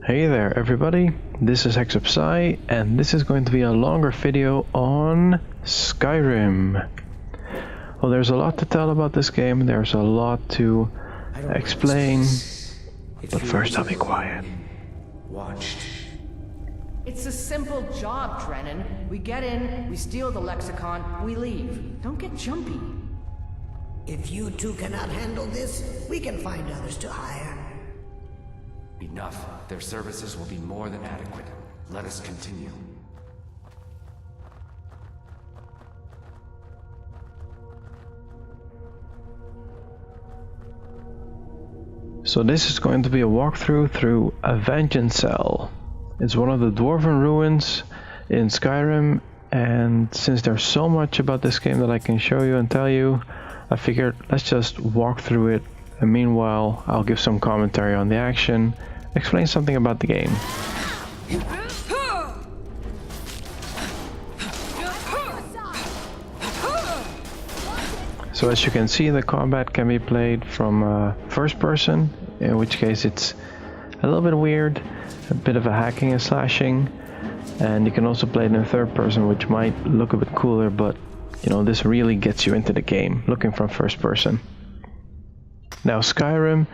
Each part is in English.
Hey there everybody, this is HexerPsy and this is going to be a longer video on Skyrim. Well, there's a lot to tell about this game, there's a lot to explain, but first I'll be quiet. Watched. It's a simple job, Drennan. We get in, we steal the lexicon, we leave. Don't get jumpy. If you two cannot handle this, we can find others to hire. Enough. Their services will be more than adequate. Let us continue. So this is going to be a walkthrough through Avanchnzel. It's one of the dwarven ruins in Skyrim, and since there's so much about this game that I can show you and tell you, I figured let's just walk through it, and meanwhile I'll give some commentary on the action, explain something about the game. So as you can see, the combat can be played from first person, in which case it's a little bit weird, a bit of a hacking and slashing, and you can also play it in third person, which might look a bit cooler, but you know, this really gets you into the game, looking from first person. Now Skyrim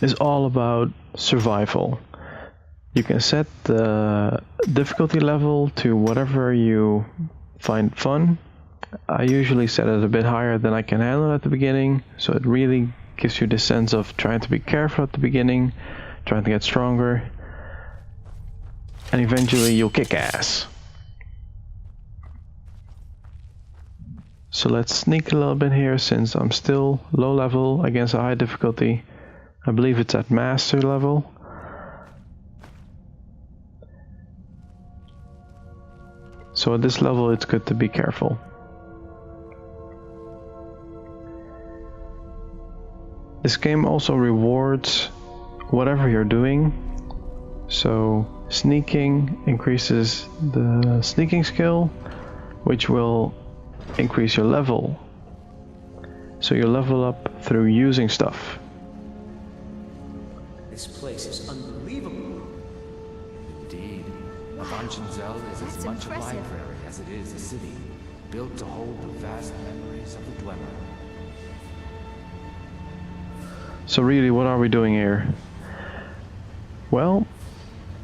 is all about survival. You can set the difficulty level to whatever you find fun. I usually set it a bit higher than I can handle at the beginning, so it really gives you the sense of trying to be careful at the beginning, trying to get stronger, and eventually you'll kick ass. So let's sneak a little bit here, since I'm still low level against a high difficulty. I believe it's at master level. So at this level it's good to be careful. This game also rewards whatever you're doing. So sneaking increases the sneaking skill, which will increase your level. So you level up through using stuff. This place is unbelievable. Indeed. Avanchnzel is as much a library as it is a city, built to hold the vast memories of the dweller. So really, what are we doing here? Well,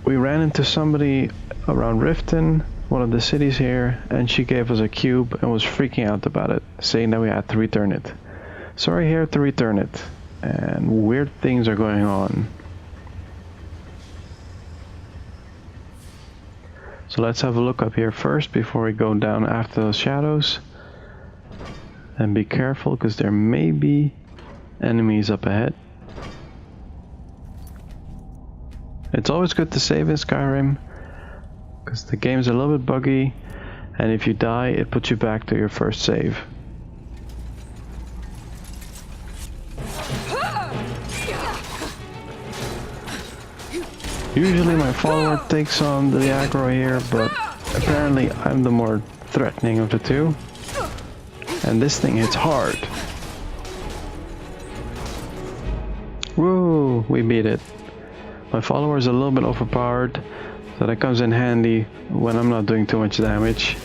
we ran into somebody around Riften, one of the cities here, and she gave us a cube and was freaking out about it, saying that we had to return it. So we're here to return it, and weird things are going on. So let's have a look up here first before we go down after those shadows. And be careful, because there may be enemies up ahead. It's always good to save in Skyrim, because the game's a little bit buggy, and if you die it puts you back to your first save. Usually my follower takes on the aggro here, but apparently I'm the more threatening of the two, and this thing hits hard. Woo, we beat it. My follower is a little bit overpowered, so that comes in handy when I'm not doing too much damage.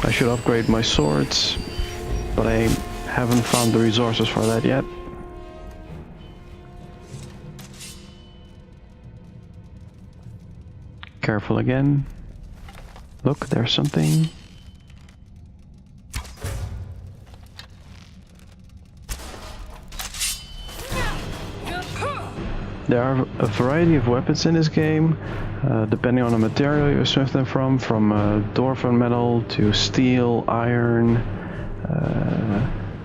I should upgrade my swords, but I haven't found the resources for that yet. Careful again. Look, there's something. There are a variety of weapons in this game, depending on the material you swim them from dwarven metal to steel, iron,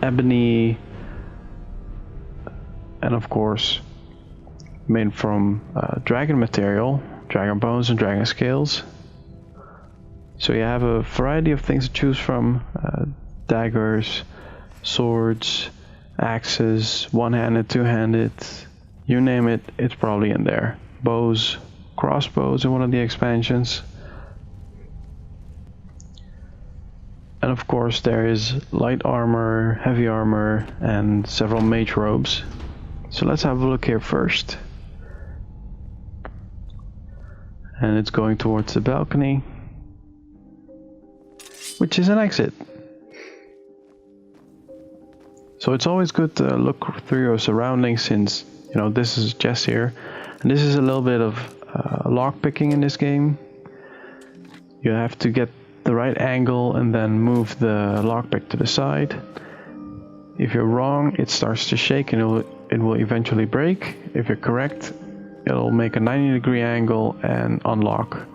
ebony, and of course made from dragon material, dragon bones and dragon scales. So you have a variety of things to choose from, daggers, swords, axes, one-handed, two-handed. You name it, it's probably in there. Bows, crossbows in one of the expansions. And of course there is light armor, heavy armor, and several mage robes. So let's have a look here first. And it's going towards the balcony, which is an exit. So it's always good to look through your surroundings, since, you know, this is chest here. And this is a little bit of lock picking in this game. You have to get the right angle and then move the lockpick to the side. If you're wrong, it starts to shake and it will eventually break. If you're correct, it'll make a 90-degree angle and unlock.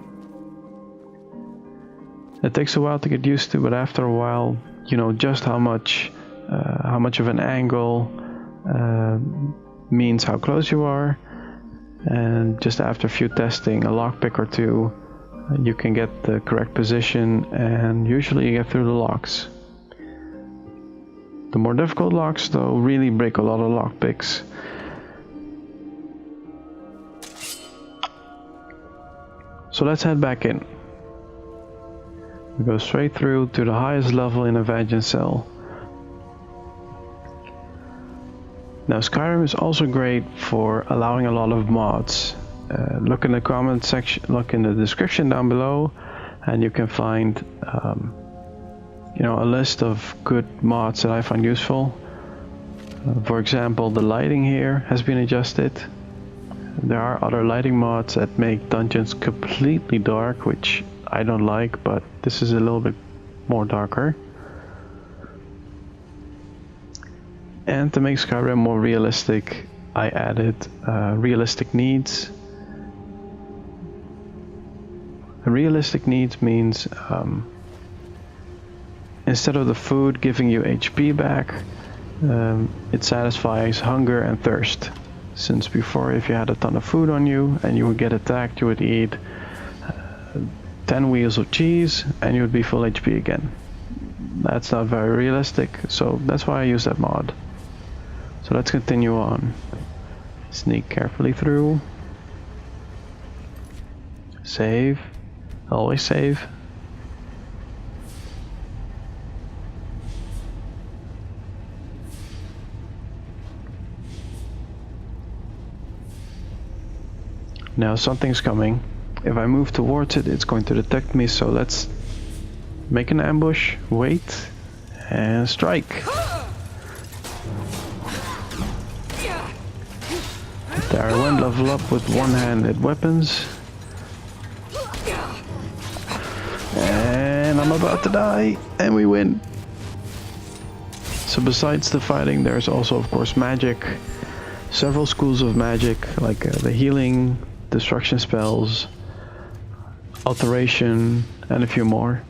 It takes a while to get used to, but after a while, you know just how much of an angle means how close you are. And just after a few testing, a lockpick or two, you can get the correct position, and usually you get through the locks. The more difficult locks, though, really break a lot of lockpicks. So let's head back in. We go straight through to the highest level in Avanchnzel. Now, Skyrim is also great for allowing a lot of mods. Look in the comment section, look in the description down below, and you can find you know, a list of good mods that I find useful. For example, the lighting here has been adjusted. There are other lighting mods that make dungeons completely dark, which I don't like, but this is a little bit more darker. And to make Skyrim more realistic, I added realistic needs. Realistic needs means instead of the food giving you HP back, it satisfies hunger and thirst. Since before, if you had a ton of food on you and you would get attacked, you would eat 10 wheels of cheese and you would be full HP again. That's not very realistic, so that's why I use that mod. So let's continue on. Sneak carefully through. Save. Always save. Now something's coming. If I move towards it, it's going to detect me, so let's make an ambush, wait, and strike. There I went, level up with one-handed weapons. And I'm about to die, and we win. So besides the fighting, there's also, of course, magic. Several schools of magic, like the healing, destruction spells, alteration, and a few more.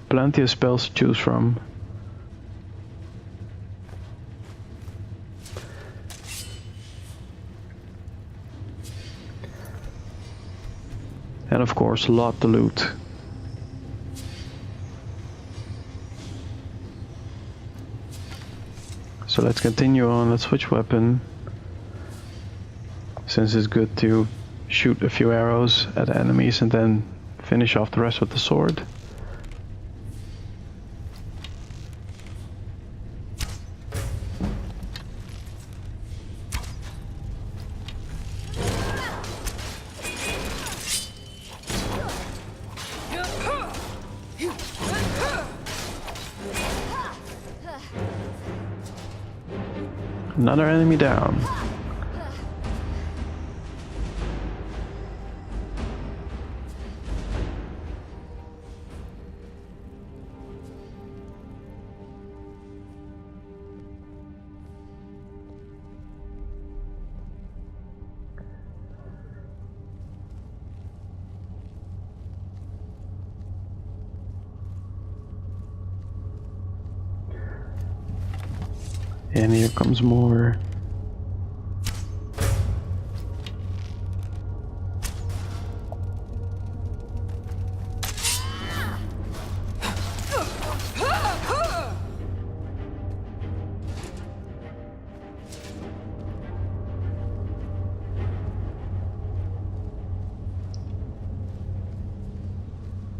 Plenty of spells to choose from. And of course, a lot to loot. So let's continue on, let's switch weapon. Since it's good to shoot a few arrows at enemies and then finish off the rest with the sword. Another enemy down. And here comes more.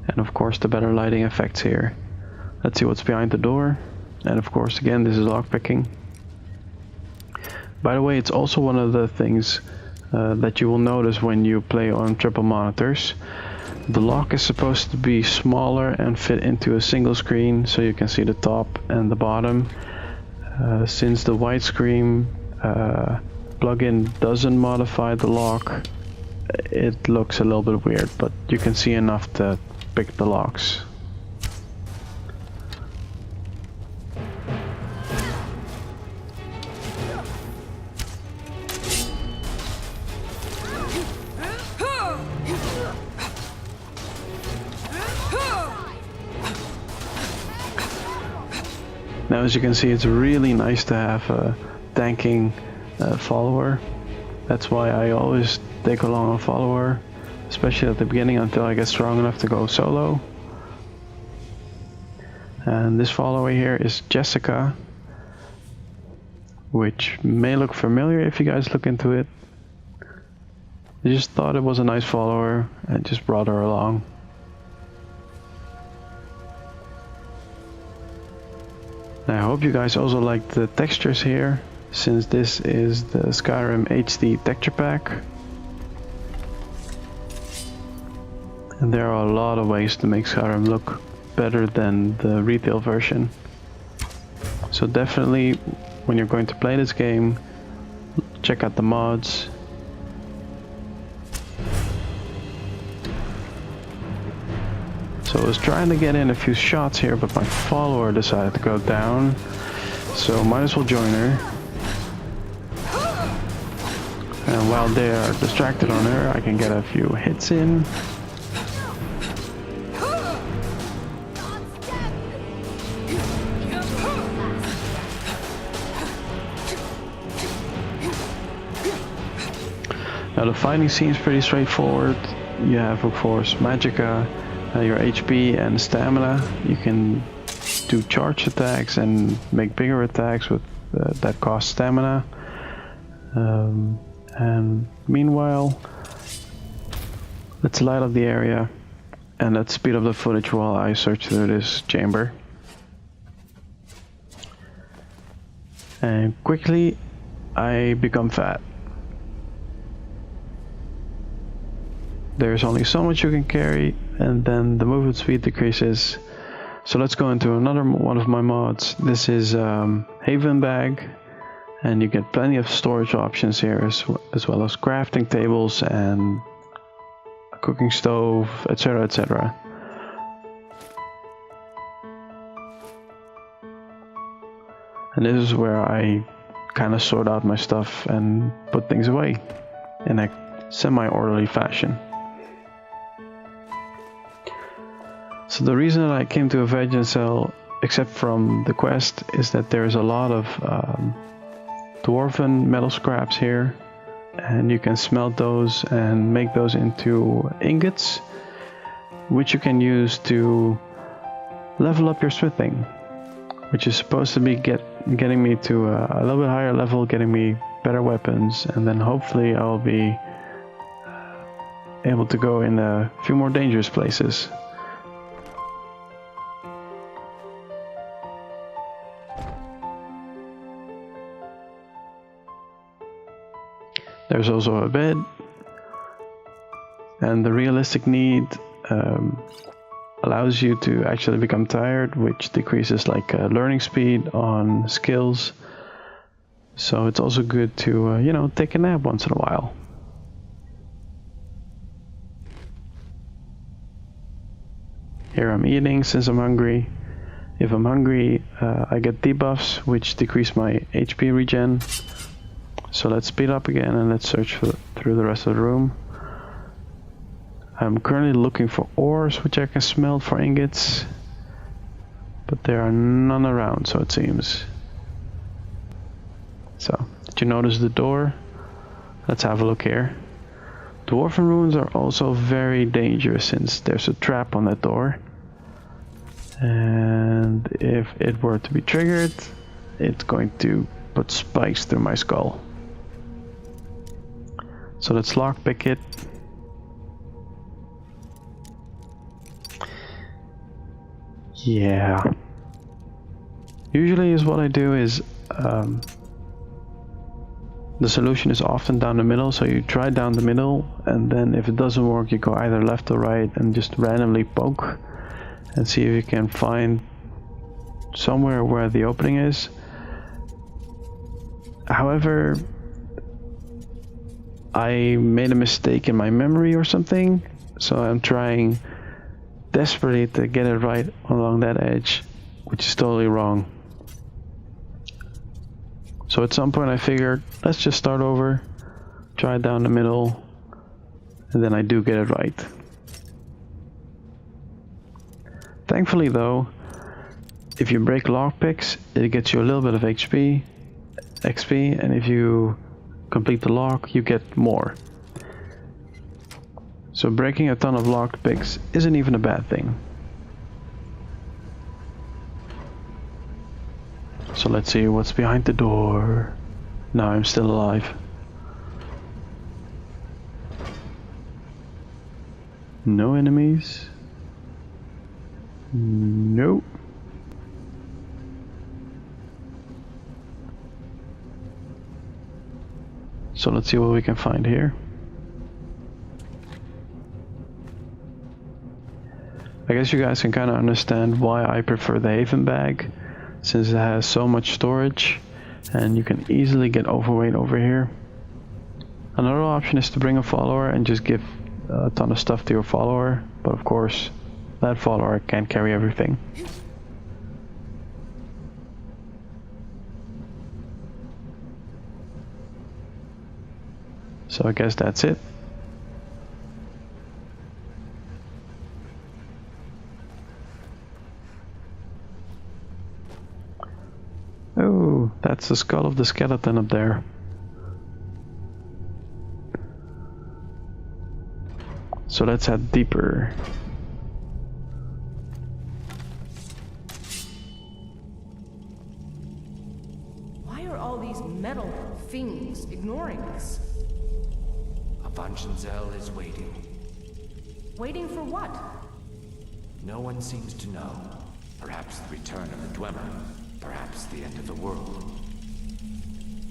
And of course the better lighting effects here. Let's see what's behind the door. And of course, again, this is lockpicking. By the way, it's also one of the things that you will notice when you play on triple monitors. The lock is supposed to be smaller and fit into a single screen so you can see the top and the bottom. Since the widescreen plugin doesn't modify the lock, it looks a little bit weird, but you can see enough to pick the locks. Now, as you can see, it's really nice to have a tanking follower. That's why I always take along a follower, especially at the beginning until I get strong enough to go solo. And this follower here is Jessica, which may look familiar if you guys look into it. I just thought it was a nice follower and just brought her along. I hope you guys also like the textures here, since this is the Skyrim HD texture pack. And there are a lot of ways to make Skyrim look better than the retail version. So definitely, when you're going to play this game, check out the mods. So I was trying to get in a few shots here, but my follower decided to go down, so might as well join her. And while they are distracted on her, I can get a few hits in. Now the fighting seems pretty straightforward. You have, of course, Magicka, your HP and stamina. You can do charge attacks and make bigger attacks with that cost stamina. And meanwhile, let's light up the area and let's speed up the footage while I search through this chamber. And quickly, I become fat. There's only so much you can carry, and then the movement speed decreases. So let's go into another one of my mods. This is Haven Bag, and you get plenty of storage options here, as well as crafting tables and a cooking stove, etc, etc. And this is where I kind of sort out my stuff and put things away in a semi-orderly fashion. So the reason that I came to Avanchnzel, except from the quest, is that there's a lot of dwarven metal scraps here, and you can smelt those and make those into ingots, which you can use to level up your smithing, which is supposed to be getting me to a little bit higher level, getting me better weapons, and then hopefully I'll be able to go in a few more dangerous places. There's also a bed, and the realistic need allows you to actually become tired, which decreases like learning speed on skills. So it's also good to you know, take a nap once in a while. Here I'm eating since I'm hungry. If I'm hungry, I get debuffs, which decrease my HP regen. So let's speed up again and let's search through the rest of the room. I'm currently looking for ores, which I can smelt for ingots, but there are none around, so it seems. So, did you notice the door? Let's have a look here. Dwarven ruins are also very dangerous since there's a trap on that door. And if it were to be triggered, it's going to put spikes through my skull. So let's lockpick it. Yeah. Usually is what I do is The solution is often down the middle, so you try down the middle, and then if it doesn't work, you go either left or right and just randomly poke and see if you can find somewhere where the opening is. However, I made a mistake in my memory or something, so I'm trying desperately to get it right along that edge, which is totally wrong. So at some point I figured, let's just start over, try it down the middle, and then I do get it right. Thankfully though, if you break lockpicks, it gets you a little bit of XP, and if you complete the lock, you get more. So breaking a ton of lockpicks isn't even a bad thing. So let's see what's behind the door. Now I'm still alive. No enemies. Nope. So let's see what we can find here. I guess you guys can kind of understand why I prefer the Haven bag, since it has so much storage and you can easily get overweight over here. Another option is to bring a follower and just give a ton of stuff to your follower, but of course that follower can't carry everything. So I guess that's it. Oh, that's the skull of the skeleton up there. So let's head deeper. Why are all these metal things ignoring us? Avanchnzel is waiting. Waiting for what? No one seems to know. Perhaps the return of the Dwemer. Perhaps the end of the world.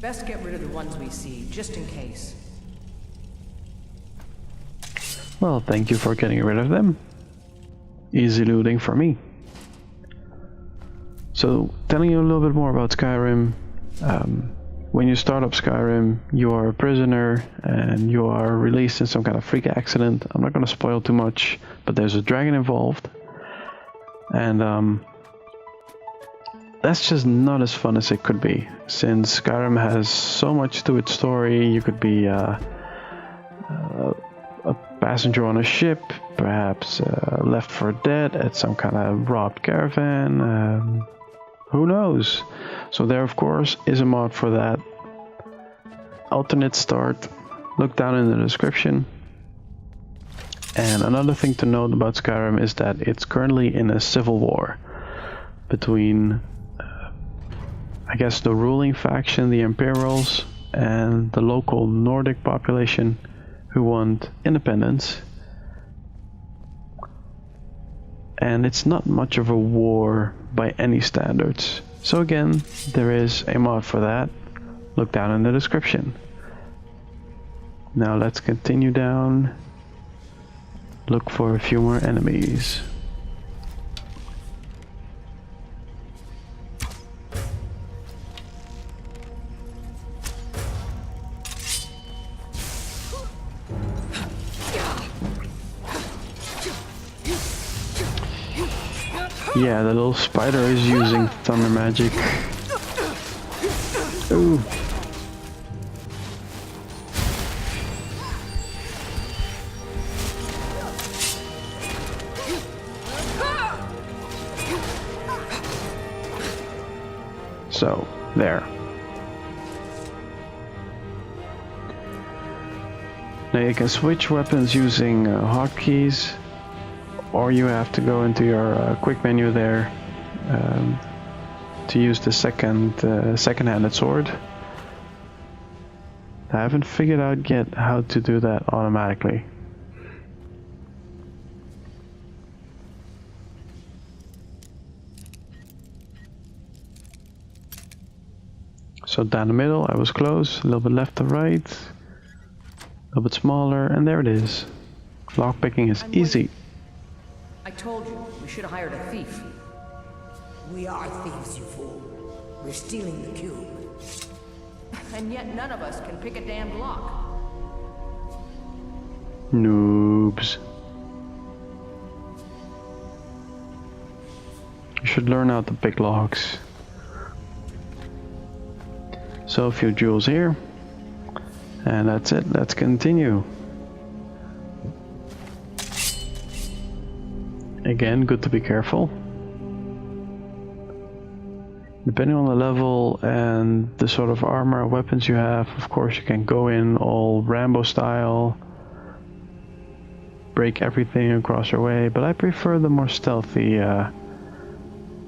Best get rid of the ones we see, just in case. Well, thank you for getting rid of them. Easy looting for me. So, telling you a little bit more about Skyrim. When you start up Skyrim, you are a prisoner and you are released in some kind of freak accident. I'm not going to spoil too much, but there's a dragon involved. And that's just not as fun as it could be. Since Skyrim has so much to its story, you could be a passenger on a ship, perhaps left for dead at some kind of robbed caravan. Who knows? So there of course is a mod for that. Alternate start. Look down in the description. And another thing to note about Skyrim is that it's currently in a civil war between I guess the ruling faction, the Imperials, and the local Nordic population who want independence. And it's not much of a war by any standards. So again, there is a mod for that. Look down in the description. Now let's continue down. Look for a few more enemies. Yeah, the little spider is using thunder magic. Ooh. So, there. Now you can switch weapons using hotkeys. Or you have to go into your quick menu there to use the second-handed sword. I haven't figured out yet how to do that automatically. So So down the middle, I was close, a little bit left to right, a little bit smaller, and there it is. Lockpicking is easy. I told you, we should have hired a thief. We are thieves, you fool. We're stealing the cube. And yet none of us can pick a damned lock. Noobs. You should learn how to pick locks. So a few jewels here. And that's it, let's continue. Again, good to be careful. Depending on the level and the sort of armor or weapons you have, of course you can go in all Rambo style, break everything across your way, but I prefer the more stealthy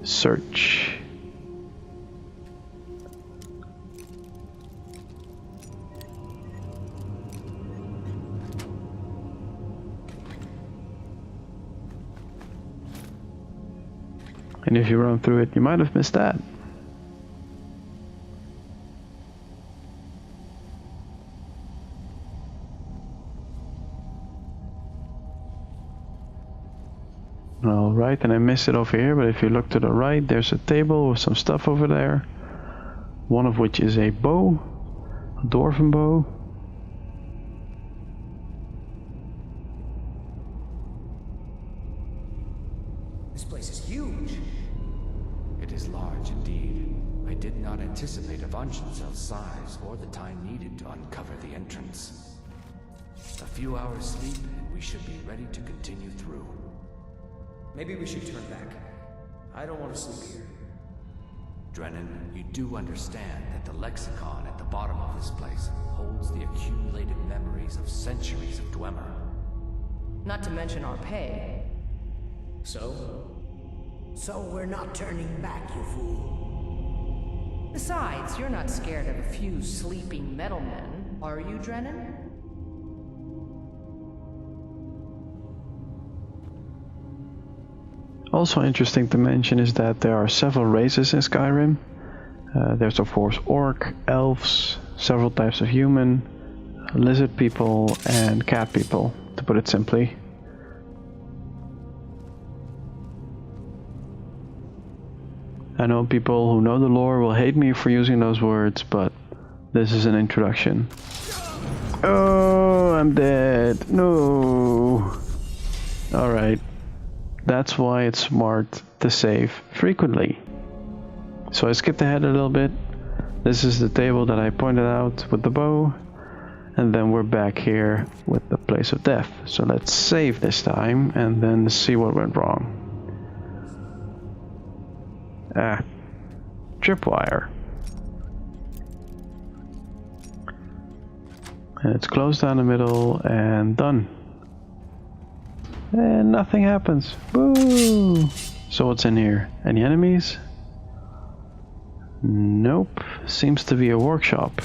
search. And if you run through it, you might have missed that. Alright, and I missed it over here, but if you look to the right, there's a table with some stuff over there. One of which is a bow, a dwarven bow. This place is huge. It is large indeed. I did not anticipate Avanchnzel's size or the time needed to uncover the entrance. A few hours sleep and we should be ready to continue through. Maybe we should turn back. I don't want to sleep here. Drennan, you do understand that the lexicon at the bottom of this place holds the accumulated memories of centuries of Dwemer. Not to mention our pay. So we're not turning back, you fool. Besides, you're not scared of a few sleeping metalmen, are you, Drennan? Also interesting to mention is that there are several races in Skyrim. There's of course orc, elves, several types of human, lizard people and cat people, to put it simply. I know people who know the lore will hate me for using those words, but this is an introduction. Oh, I'm dead. No. Alright. That's why it's smart to save frequently. So I skipped ahead a little bit. This is the table that I pointed out with the bow. And then we're back here with the place of death. So let's save this time and then see what went wrong. Tripwire. And it's closed down the middle and done. And nothing happens. Boo! So what's in here? Any enemies? Nope. Seems to be a workshop.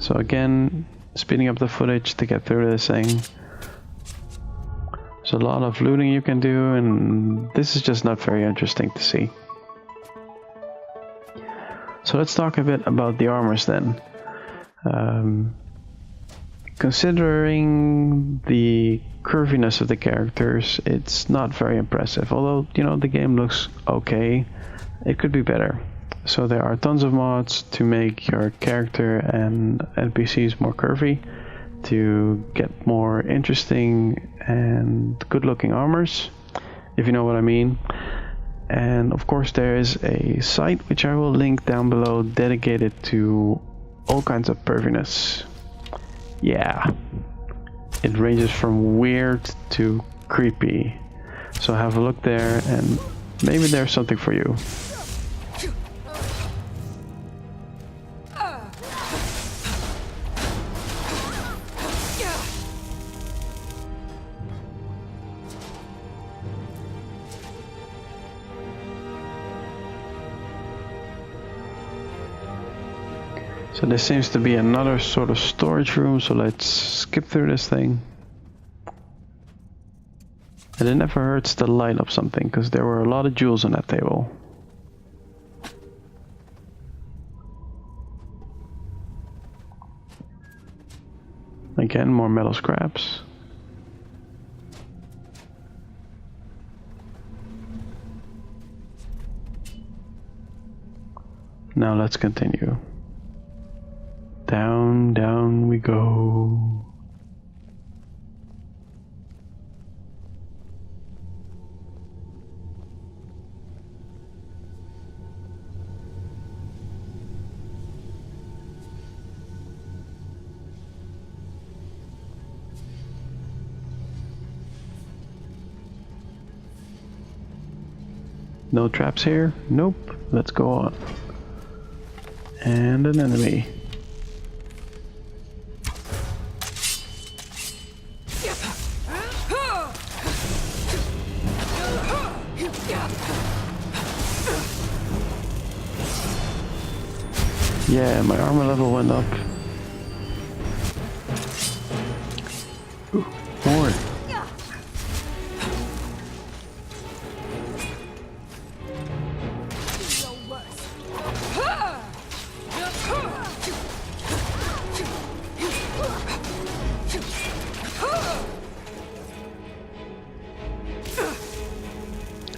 So again, speeding up the footage to get through this thing. There's a lot of looting you can do, and this is just not very interesting to see. So let's talk a bit about the armors then. Considering the curviness of the characters, it's not very impressive. Although, you know, the game looks okay, it could be better. So there are tons of mods to make your character and NPCs more curvy, to get more interesting and good looking armors, if you know what I mean. And of course there is a site which I will link down below dedicated to all kinds of perviness. Yeah, it ranges from weird to creepy. So have a look there and maybe there's something for you. So this seems to be another sort of storage room, so let's skip through this thing. And it never hurts to light up something, because there were a lot of jewels on that table. Again, more metal scraps. Now let's continue. Down, down we go. No traps here? Nope. Let's go on. And an enemy. Yeah, my armor level went up. Ooh, more.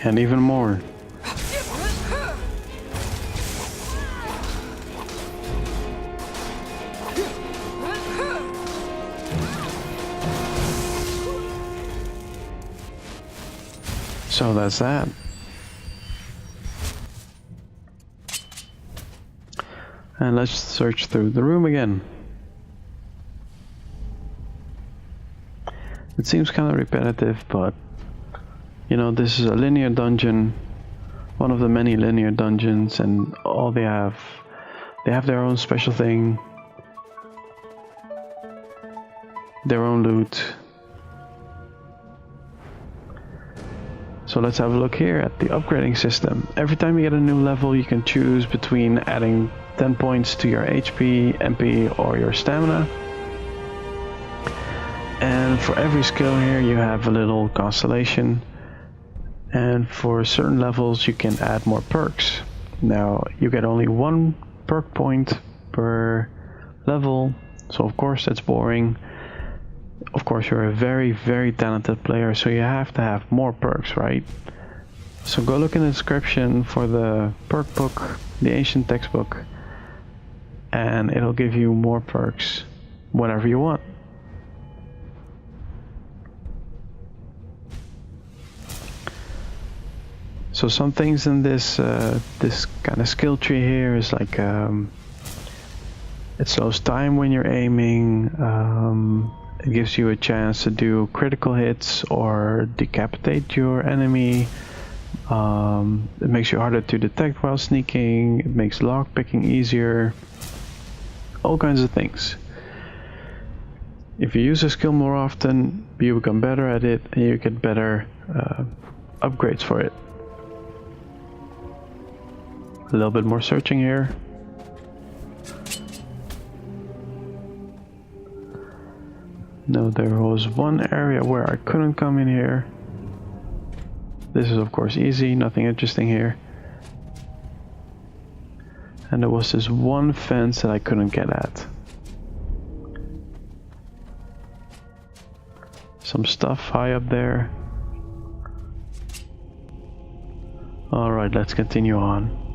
And even more. So that's that. And let's search through the room again. It seems kind of repetitive, but you know, this is a linear dungeon, one of the many linear dungeons, and all they have their own special thing, their own loot. So let's have a look here at the upgrading system. Every time you get a new level, you can choose between adding 10 points to your HP, MP, or your stamina. And for every skill here, you have a little constellation. And for certain levels you can add more perks. Now you get only 1 perk point per level, so of course that's boring. Of course you're a very, very talented player, so you have to have more perks, right? So go look in the description for the perk book, the ancient textbook, and it'll give you more perks whenever you want. So some things in this this kind of skill tree here is like it slows time when you're aiming. It gives you a chance to do critical hits or decapitate your enemy. It makes you harder to detect while sneaking. It makes lock picking easier. All kinds of things. If you use a skill more often, you become better at it and you get better upgrades for it. A little bit more searching here. No, there was one area where I couldn't come in here. This is of course easy, nothing interesting here. And there was this one fence that I couldn't get at. Some stuff high up there. Alright, let's continue on.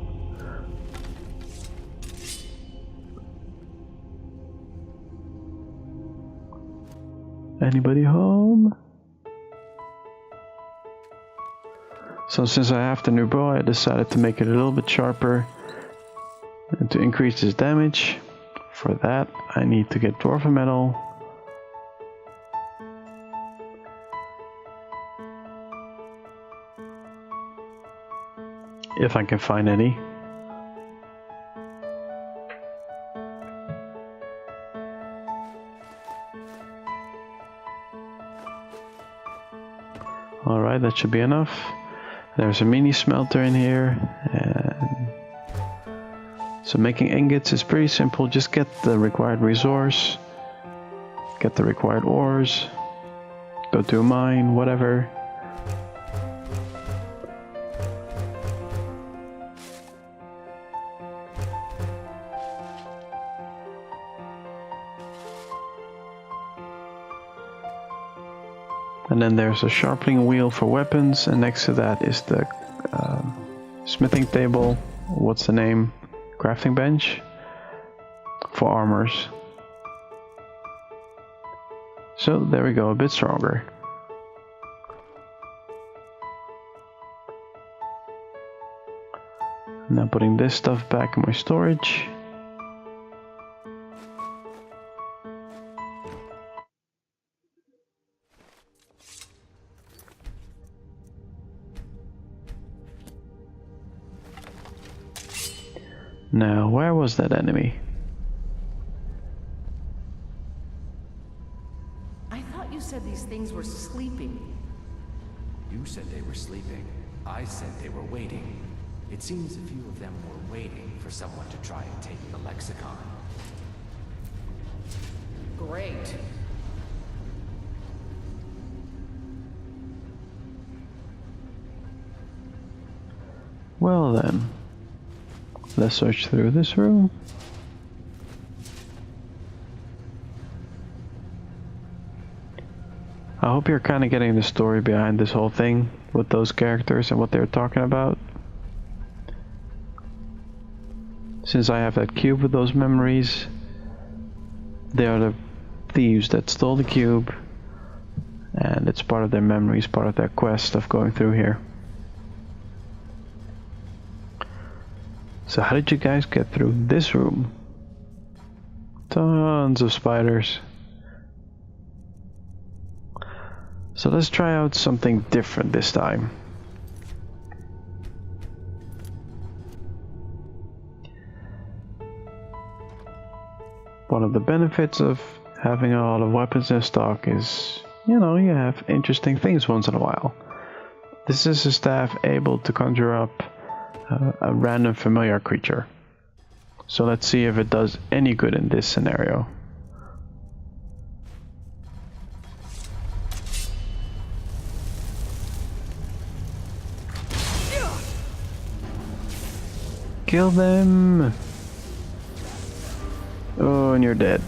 Anybody home? So since I have the new bow, I decided to make it a little bit sharper and to increase its damage. For that I need to get dwarven metal. If I can find any. Alright, that should be enough. There's a mini smelter in here. And so making ingots is pretty simple. Just get the required resource. Get the required ores. Go to a mine, whatever. And then there's a sharpening wheel for weapons, and next to that is the smithing table. What's the name? Crafting bench for armors. So there we go, a bit stronger. Now putting this stuff back in my storage. Now, where was that enemy? I thought you said these things were sleeping. You said they were sleeping. I said they were waiting. It seems a few of them were waiting for someone to try and take the lexicon. Great. Well then, let's search through this room. I hope you're kind of getting the story behind this whole thing with those characters and what they're talking about. Since I have that cube with those memories, they are the thieves that stole the cube, and it's part of their memories, part of their quest of going through here. So how did you guys get through this room? Tons of spiders. So let's try out something different this time. One of the benefits of having a lot of weapons in stock is, you know, you have interesting things once in a while. This is a staff able to conjure up a random familiar creature. So let's see if it does any good in this scenario. Kill them! Oh, and you're dead.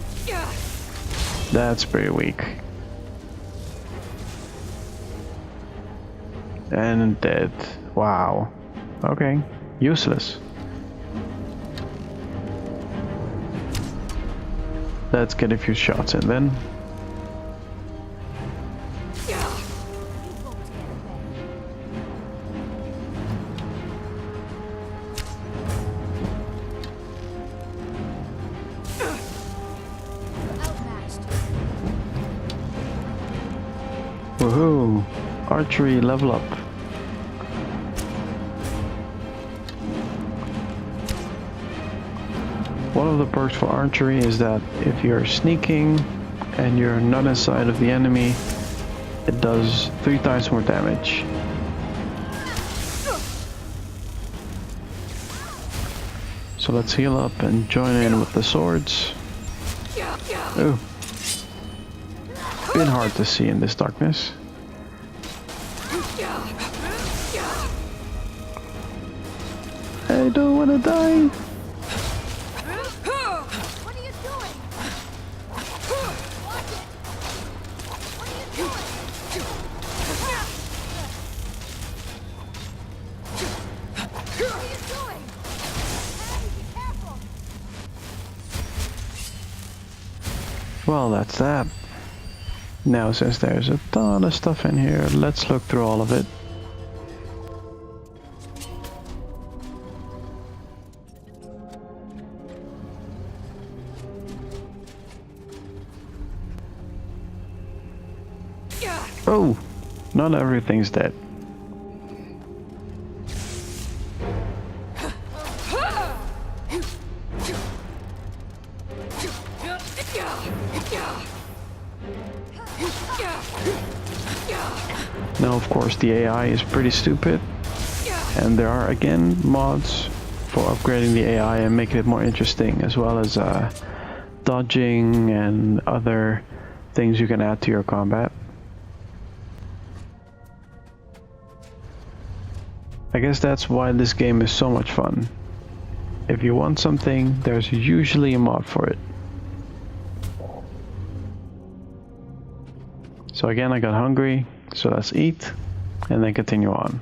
That's pretty weak. And dead. Wow. Okay. Useless. Let's get a few shots in then. Woohoo! Archery level up. One of the perks for archery is that if you're sneaking and you're not inside of the enemy, it does 3 times more damage. So let's heal up and join in with the swords. Ooh. Bit hard to see in this darkness. I don't want to die. What are you doing? Watch it. What are you doing? What are you doing? Hey, be careful. Well, that's that. Now, since there's a ton of stuff in here, let's look through all of it. Oh, not everything's dead. Now, of course, the AI is pretty stupid, and there are again mods for upgrading the AI and making it more interesting, as well as dodging and other things you can add to your combat. I guess that's why this game is so much fun. If you want something, there's usually a mod for it. So again, I got hungry, so let's eat and then continue on.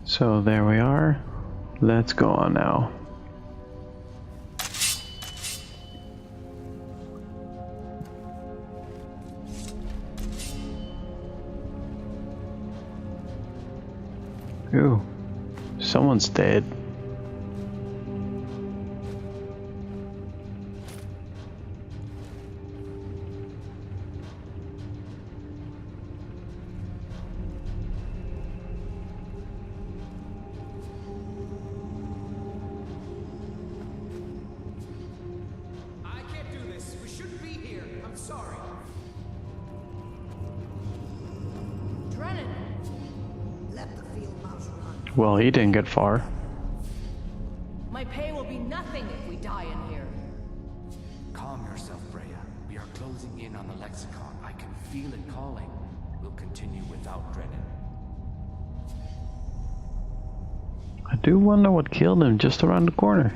So there we are. Let's go on now. Ooh, someone's dead. Well, he didn't get far. My pay will be nothing if we die in here. Calm yourself, Freya. We are closing in on the lexicon. I can feel it calling. We'll continue without Drennan. I do wonder what killed him just around the corner.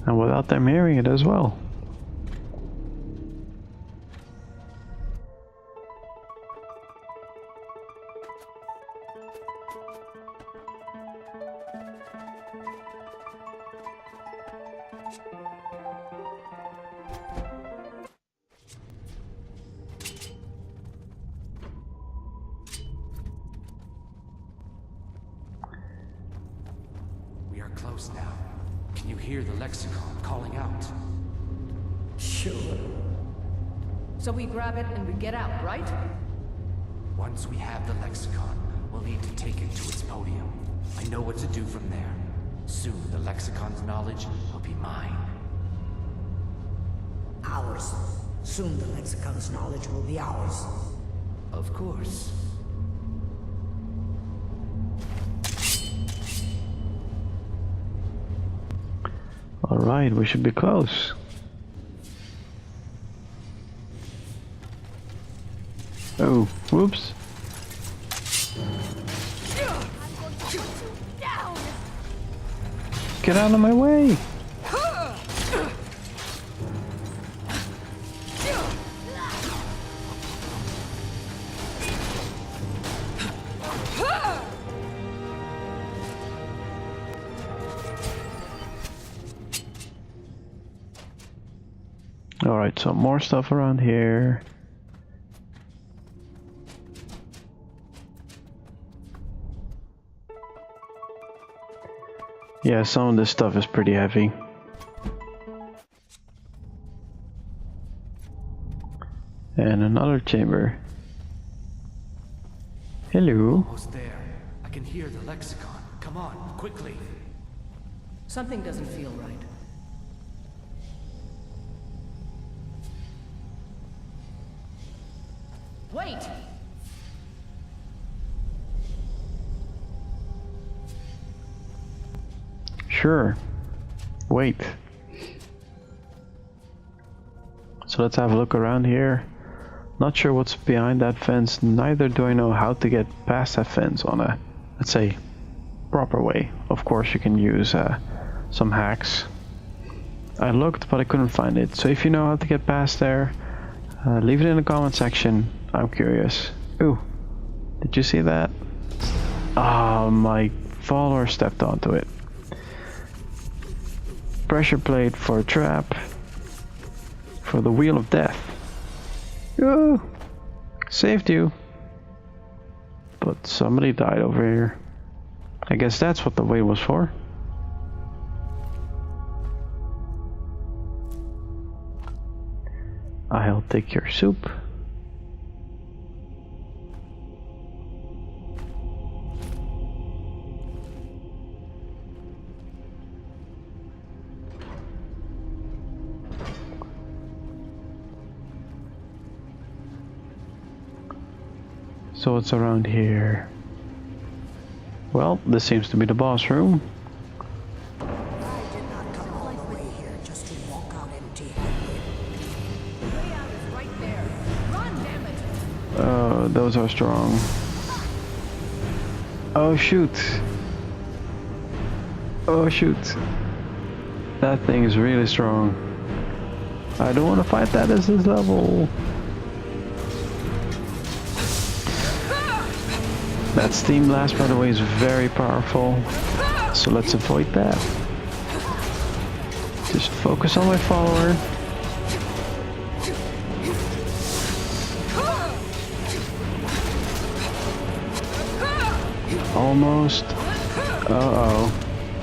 And without them hearing it as well. We are close now. Can you hear the lexicon calling out? Sure. So we grab it and we get out, right? Once we have the lexicon, we'll need to take it to its podium. I know what to do from there. Soon the lexicon's knowledge will be mine. Ours. Soon the lexicon's knowledge will be ours. Of course. Alright, we should be close. Oh, whoops. I'm going to put you down. Get out of my way! Alright, so more stuff around here. Yeah, some of this stuff is pretty heavy. And another chamber. Hello. Almost there. I can hear the lexicon. Come on, quickly. Something doesn't feel right. Wait! Sure. Wait. So let's have a look around here. Not sure what's behind that fence, neither do I know how to get past that fence on a, let's say, proper way. Of course you can use some hacks. I looked but I couldn't find it, so if you know how to get past there, leave it in the comment section. I'm curious. Ooh, did you see that? Ah, my follower stepped onto it. Pressure plate for a trap. For the wheel of death. Ooh, saved you. But somebody died over here. I guess that's what the wheel was for. I'll take your soup. So what's around here? Well, this seems to be the boss room. I did not come all the way here just to walk out empty-handed. Layout is right there. Run, damn it! Oh, those are strong. Oh shoot! Oh shoot! That thing is really strong. I don't want to fight that as this level. That steam blast, by the way, is very powerful. So let's avoid that. Just focus on my follower. Almost. Uh-oh.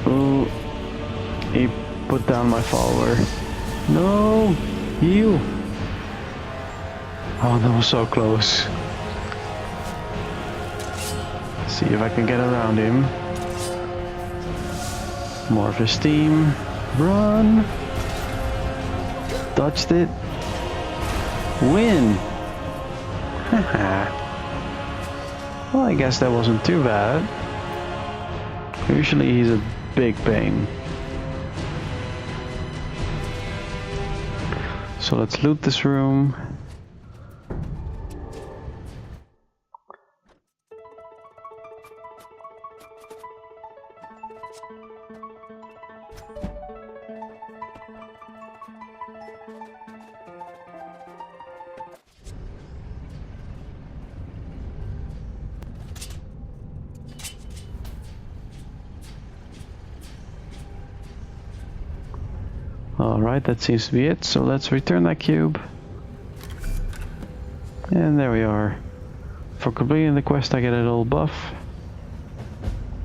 Ooh. He put down my follower. No! You! Oh, that was so close. See if I can get around him. More of his steam. Run! Dodged it. Win! Haha. Well, I guess that wasn't too bad. Usually he's a big pain. So let's loot this room. Alright, that seems to be it, so let's return that cube. And there we are. For completing the quest I get a little buff.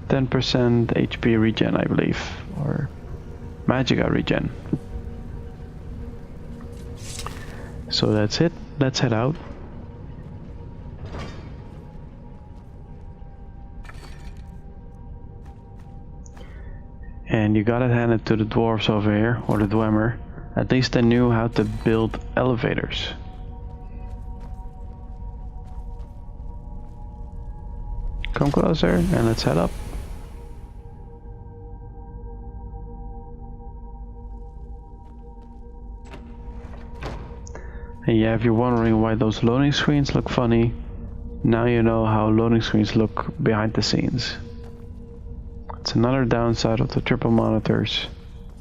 10% HP regen, I believe. Or Magicka regen. So that's it, let's head out. And you gotta hand it to the dwarves over here, or the dwemer. At least they knew how to build elevators. Come closer and let's head up. And yeah, if you're wondering why those loading screens look funny, now you know how loading screens look behind the scenes. It's another downside of the triple monitors.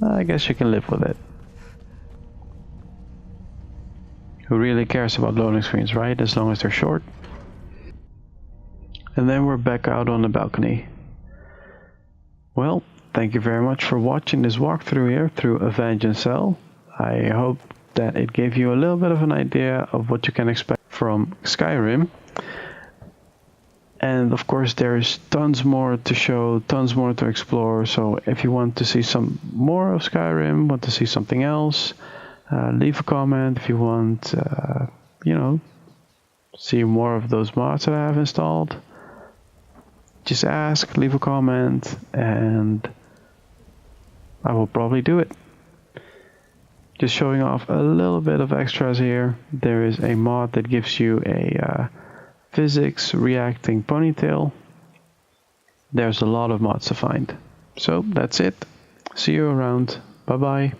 I guess you can live with it. Who really cares about loading screens, right? As long as they're short. And then we're back out on the balcony. Well, thank you very much for watching this walkthrough here through Avanchnzel. I hope that it gave you a little bit of an idea of what you can expect from Skyrim. And of course there's tons more to show, tons more to explore, so if you want to see some more of Skyrim, want to see something else, leave a comment. If you want, you know, see more of those mods that I have installed, just ask, leave a comment, and I will probably do it. Just showing off a little bit of extras here. There is a mod that gives you a physics reacting ponytail. There's a lot of mods to find. So that's it. See you around. Bye bye.